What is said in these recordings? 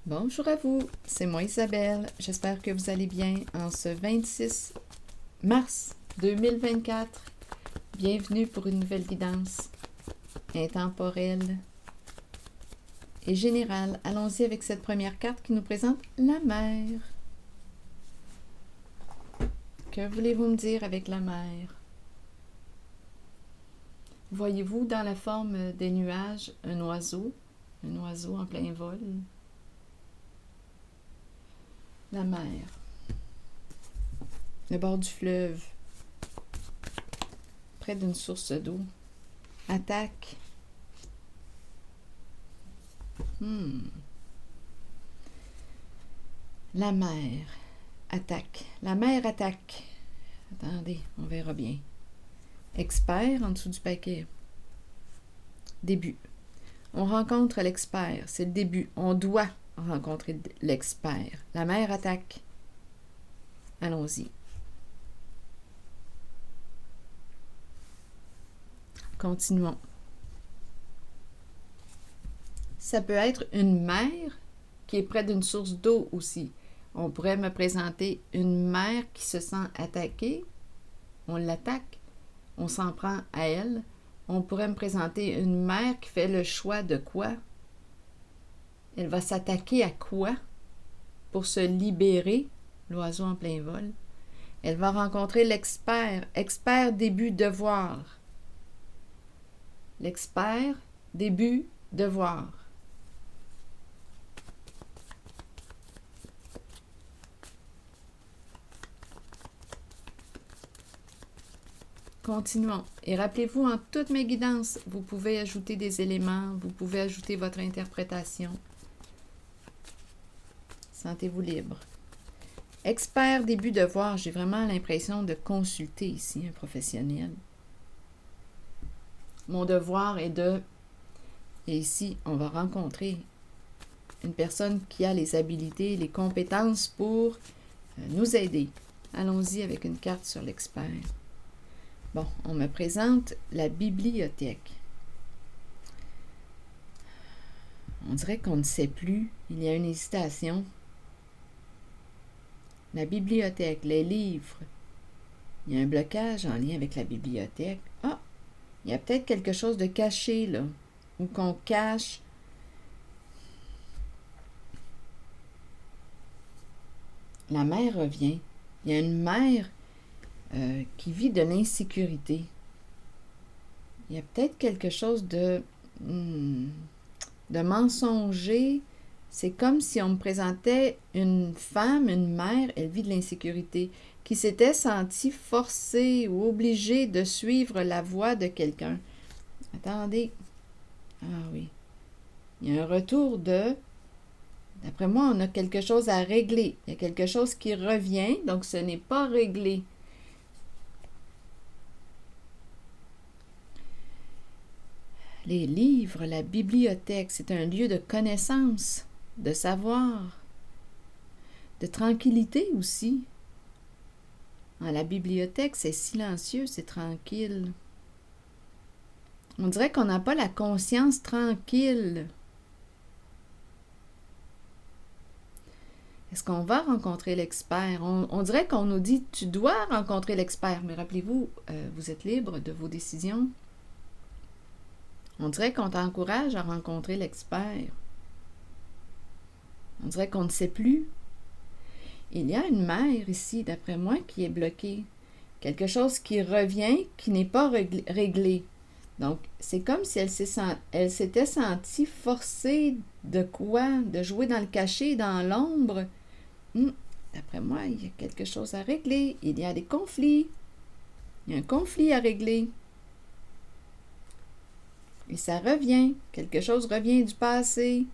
Bonjour à vous, c'est moi Isabelle. J'espère que vous allez bien en ce 26 mars 2024. Bienvenue pour une nouvelle guidance intemporelle et générale. Allons-y avec cette première carte qui nous présente la mer. Que voulez-vous me dire avec la mer? Voyez-vous dans la forme des nuages un oiseau en plein vol? La mer, le bord du fleuve, près d'une source d'eau, attaque. La mer attaque. La mer attaque. Attendez, on verra bien. Expert en dessous du paquet. Début. On rencontre l'expert, c'est le début. On doit rencontrer l'expert. La mer attaque. Allons-y. Continuons. Ça peut être une mer qui est près d'une source d'eau aussi. On pourrait me présenter une mer qui se sent attaquée. On l'attaque. On s'en prend à elle. On pourrait me présenter une mer qui fait le choix de quoi? Elle va s'attaquer à quoi pour se libérer, l'oiseau en plein vol? Elle va rencontrer l'expert, expert début devoir. L'expert début devoir. Continuons. Et rappelez-vous, en toutes mes guidances, vous pouvez ajouter des éléments, vous pouvez ajouter votre interprétation. Sentez-vous libre. Expert début devoir, j'ai vraiment l'impression de consulter ici un professionnel. Mon devoir est de... Et ici, on va rencontrer une personne qui a les habilités, les compétences pour nous aider. Allons-y avec une carte sur l'expert. Bon, on me présente la bibliothèque. On dirait qu'on ne sait plus. Il y a une hésitation. La bibliothèque, les livres. Il y a un blocage en lien avec la bibliothèque. Ah, il y a peut-être quelque chose de caché, là, ou qu'on cache. La mère revient. Il y a une mère qui vit de l'insécurité. Il y a peut-être quelque chose de mensonger. C'est comme si on me présentait une femme, une mère, elle vit de l'insécurité, qui s'était sentie forcée ou obligée de suivre la voie de quelqu'un. Attendez. Ah oui. Il y a un retour de... D'après moi, on a quelque chose à régler. Il y a quelque chose qui revient, donc ce n'est pas réglé. Les livres, la bibliothèque, c'est un lieu de connaissance, de savoir, de tranquillité aussi. La bibliothèque, c'est silencieux, c'est tranquille. On dirait qu'on n'a pas la conscience tranquille. Est-ce qu'on va rencontrer l'expert? On dirait qu'on nous dit, tu dois rencontrer l'expert, mais rappelez-vous, vous êtes libre de vos décisions. On dirait qu'on t'encourage à rencontrer l'expert. On dirait qu'on ne sait plus. Il y a une mère ici, d'après moi, qui est bloquée. Quelque chose qui revient, qui n'est pas réglé. Donc, c'est comme si elle s'était sentie forcée de quoi? De jouer dans le cachet, dans l'ombre. D'après moi, il y a quelque chose à régler. Il y a des conflits. Il y a un conflit à régler. Et ça revient. Quelque chose revient du passé.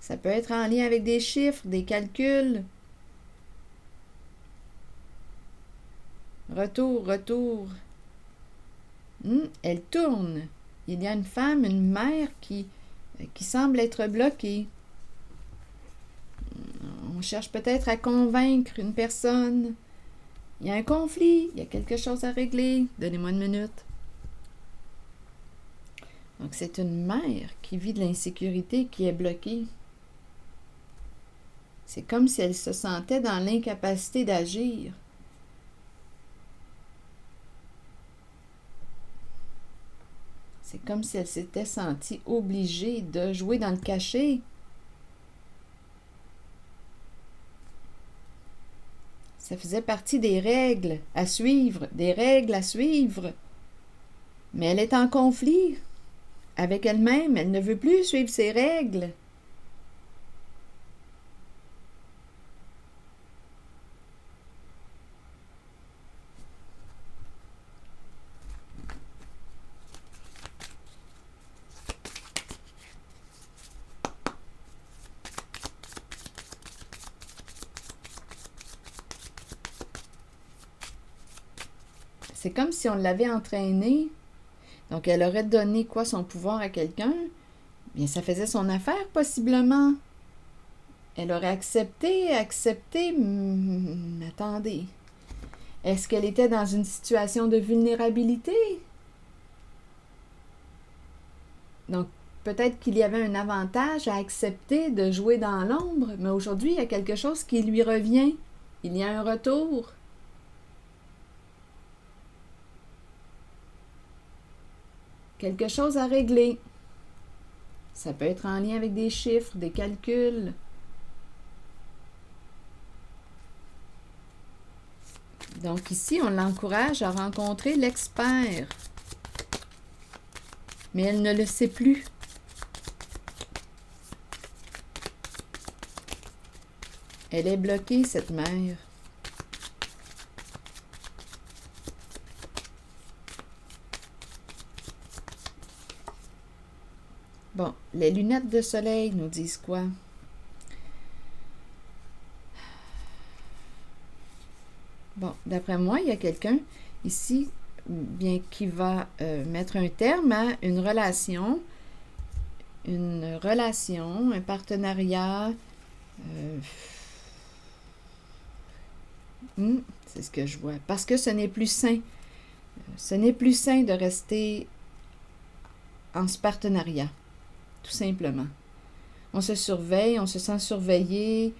Ça peut être en lien avec des chiffres, des calculs. Retour. Elle tourne. Il y a une femme, une mère qui semble être bloquée. On cherche peut-être à convaincre une personne. Il y a un conflit, il y a quelque chose à régler. Donnez-moi une minute. Donc, c'est une mère qui vit de l'insécurité, qui est bloquée. C'est comme si elle se sentait dans l'incapacité d'agir. C'est comme si elle s'était sentie obligée de jouer dans le cachet. Ça faisait partie des règles à suivre, des règles à suivre. Mais elle est en conflit avec elle-même. Elle ne veut plus suivre ses règles. C'est comme si on l'avait entraînée. Donc, elle aurait donné quoi, son pouvoir à quelqu'un? Bien, ça faisait son affaire, possiblement. Elle aurait accepté. Attendez. Est-ce qu'elle était dans une situation de vulnérabilité? Donc, peut-être qu'il y avait un avantage à accepter de jouer dans l'ombre, mais aujourd'hui, il y a quelque chose qui lui revient. Il y a un retour. Quelque chose à régler. Ça peut être en lien avec des chiffres, des calculs. Donc ici, on l'encourage à rencontrer l'expert. Mais elle ne le sait plus. Elle est bloquée, cette mère. Bon, les lunettes de soleil nous disent quoi? Bon, d'après moi, il y a quelqu'un ici bien qui va mettre un terme à une relation, un partenariat. C'est ce que je vois. Parce que ce n'est plus sain. Ce n'est plus sain de rester en ce partenariat. Tout simplement. On se surveille, on se sent surveillé.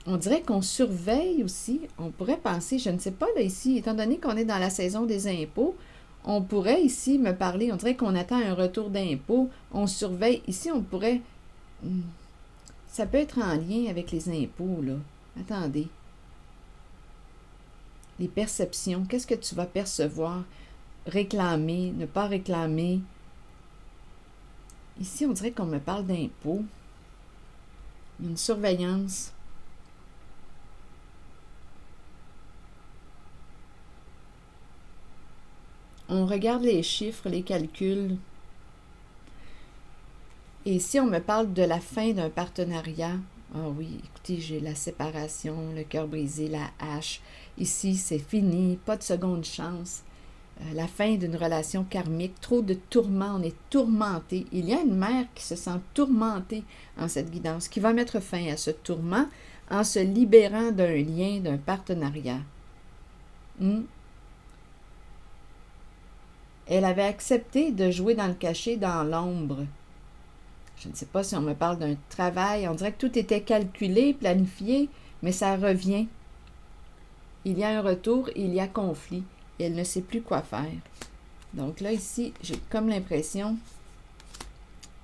On dirait qu'on surveille aussi. On pourrait penser, je ne sais pas, là, ici, étant donné qu'on est dans la saison des impôts, on pourrait ici me parler, on dirait qu'on attend un retour d'impôts, on surveille. Ici, on pourrait... Ça peut être en lien avec les impôts, là. Attendez. Les perceptions, qu'est-ce que tu vas percevoir? Réclamer, ne pas réclamer. Ici, on dirait qu'on me parle d'impôts. Une surveillance. On regarde les chiffres, les calculs. Et ici, on me parle de la fin d'un partenariat. Ah oui, écoutez, j'ai la séparation, le cœur brisé, la hache. Ici, c'est fini, pas de seconde chance. La fin d'une relation karmique, trop de tourments, on est tourmenté. Il y a une mère qui se sent tourmentée en cette guidance, qui va mettre fin à ce tourment en se libérant d'un lien, d'un partenariat. Elle avait accepté de jouer dans le cachet, dans l'ombre. Je ne sais pas si on me parle d'un travail, on dirait que tout était calculé, planifié, mais ça revient. Il y a un retour, il y a conflit. Et elle ne sait plus quoi faire. Donc là, ici, j'ai comme l'impression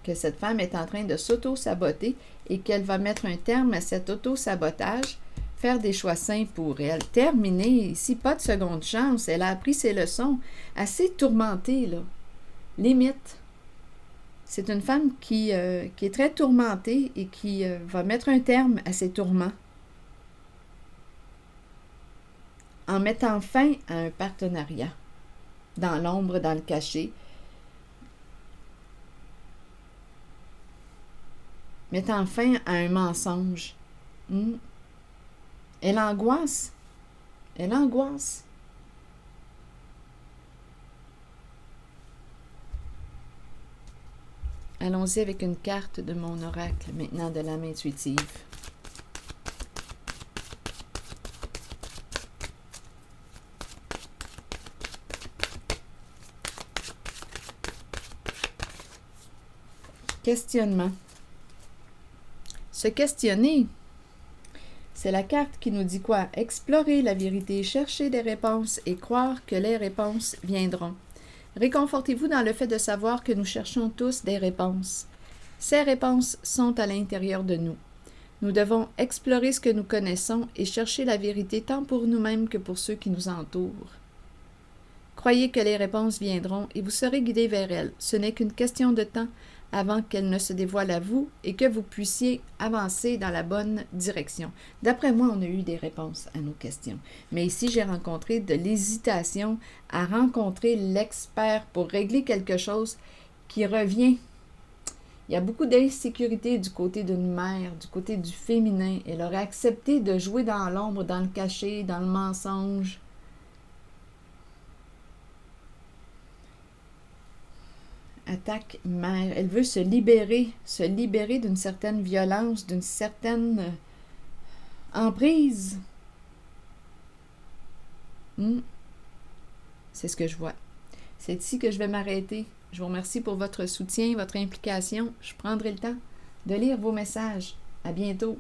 que cette femme est en train de s'auto-saboter et qu'elle va mettre un terme à cet auto-sabotage, faire des choix sains pour elle. Terminer, ici, pas de seconde chance. Elle a appris ses leçons. Assez tourmentée, là. Limite. C'est une femme qui est très tourmentée et qui va mettre un terme à ses tourments. En mettant fin à un partenariat, dans l'ombre, dans le cachet, mettant fin à un mensonge. Elle angoisse. Elle angoisse. Allons-y avec une carte de mon oracle, maintenant de l'âme intuitive. Questionnement. Se questionner, c'est la carte qui nous dit quoi? Explorer la vérité, chercher des réponses et croire que les réponses viendront. Réconfortez-vous dans le fait de savoir que nous cherchons tous des réponses. Ces réponses sont à l'intérieur de nous. Nous devons explorer ce que nous connaissons et chercher la vérité tant pour nous-mêmes que pour ceux qui nous entourent. Croyez que les réponses viendront et vous serez guidés vers elles. Ce n'est qu'une question de temps avant qu'elles ne se dévoilent à vous et que vous puissiez avancer dans la bonne direction. D'après moi, on a eu des réponses à nos questions. Mais ici, j'ai rencontré de l'hésitation à rencontrer l'expert pour régler quelque chose qui revient. Il y a beaucoup d'insécurité du côté d'une mère, du côté du féminin. Elle aurait accepté de jouer dans l'ombre, dans le cachet, dans le mensonge. Attaque mère. Elle veut se libérer d'une certaine violence, d'une certaine emprise. C'est ce que je vois. C'est ici que je vais m'arrêter. Je vous remercie pour votre soutien, votre implication. Je prendrai le temps de lire vos messages. À bientôt.